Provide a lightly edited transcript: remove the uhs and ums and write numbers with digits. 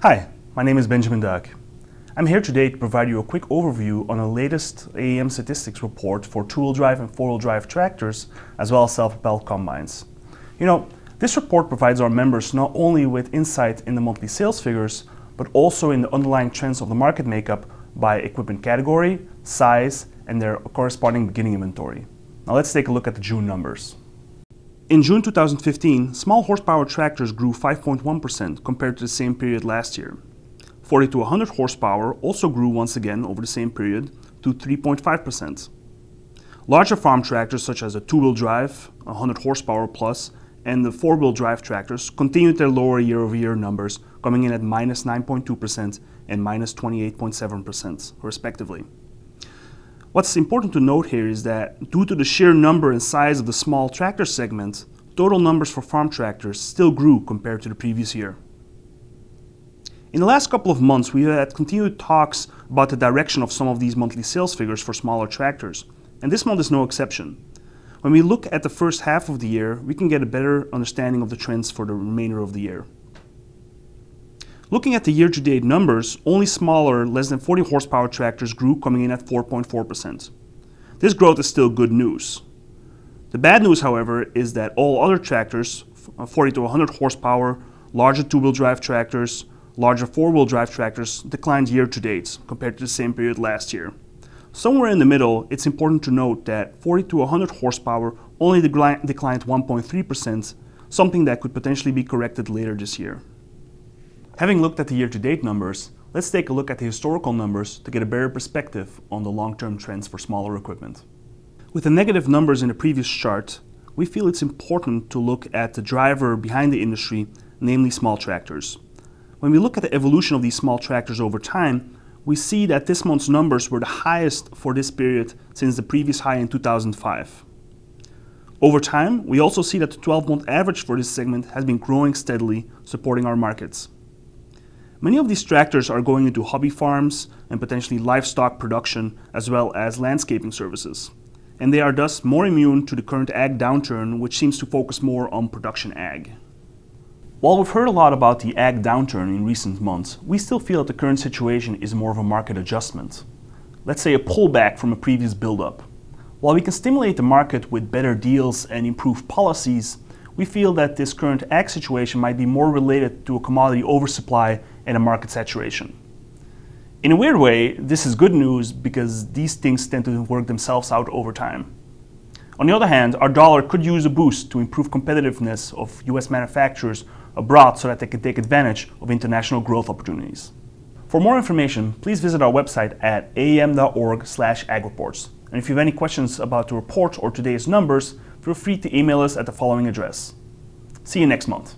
Hi, my name is Benjamin Duck. I'm here today to provide you a quick overview on the latest AAM statistics report for two-wheel drive and four-wheel drive tractors, as well as self-propelled combines. This report provides our members not only with insight in the monthly sales figures, but also in the underlying trends of the market makeup by equipment category, size, and their corresponding beginning inventory. Now let's take a look at the June numbers. In June 2015, small horsepower tractors grew 5.1% compared to the same period last year. 40 to 100 horsepower also grew once again over the same period to 3.5%. Larger farm tractors such as a two-wheel drive, 100 horsepower plus, and the four-wheel drive tractors continued their lower year-over-year numbers, coming in at minus 9.2% and minus 28.7% respectively. What's important to note here is that due to the sheer number and size of the small tractor segment, total numbers for farm tractors still grew compared to the previous year. In the last couple of months, we had continued talks about the direction of some of these monthly sales figures for smaller tractors, and this month is no exception. When we look at the first half of the year, we can get a better understanding of the trends for the remainder of the year. Looking at the year-to-date numbers, only smaller, less than 40 horsepower tractors grew, coming in at 4.4%. This growth is still good news. The bad news, however, is that all other tractors, 40 to 100 horsepower, larger two-wheel drive tractors, larger four-wheel drive tractors, declined year-to-date compared to the same period last year. Somewhere in the middle, it's important to note that 40 to 100 horsepower only declined 1.3%, something that could potentially be corrected later this year. Having looked at the year-to-date numbers, let's take a look at the historical numbers to get a better perspective on the long-term trends for smaller equipment. With the negative numbers in the previous chart, we feel it's important to look at the driver behind the industry, namely small tractors. When we look at the evolution of these small tractors over time, we see that this month's numbers were the highest for this period since the previous high in 2005. Over time, we also see that the 12-month average for this segment has been growing steadily, supporting our markets. Many of these tractors are going into hobby farms and potentially livestock production, as well as landscaping services. And they are thus more immune to the current ag downturn, which seems to focus more on production ag. While we've heard a lot about the ag downturn in recent months, we still feel that the current situation is more of a market adjustment. Let's say a pullback from a previous buildup. While we can stimulate the market with better deals and improved policies, we feel that this current ag situation might be more related to a commodity oversupply and a market saturation. In a weird way, this is good news because these things tend to work themselves out over time. On the other hand, our dollar could use a boost to improve competitiveness of US manufacturers abroad so that they can take advantage of international growth opportunities. For more information, please visit our website at aam.org/agreports. And if you have any questions about the report or today's numbers, feel free to email us at the following address. See you next month.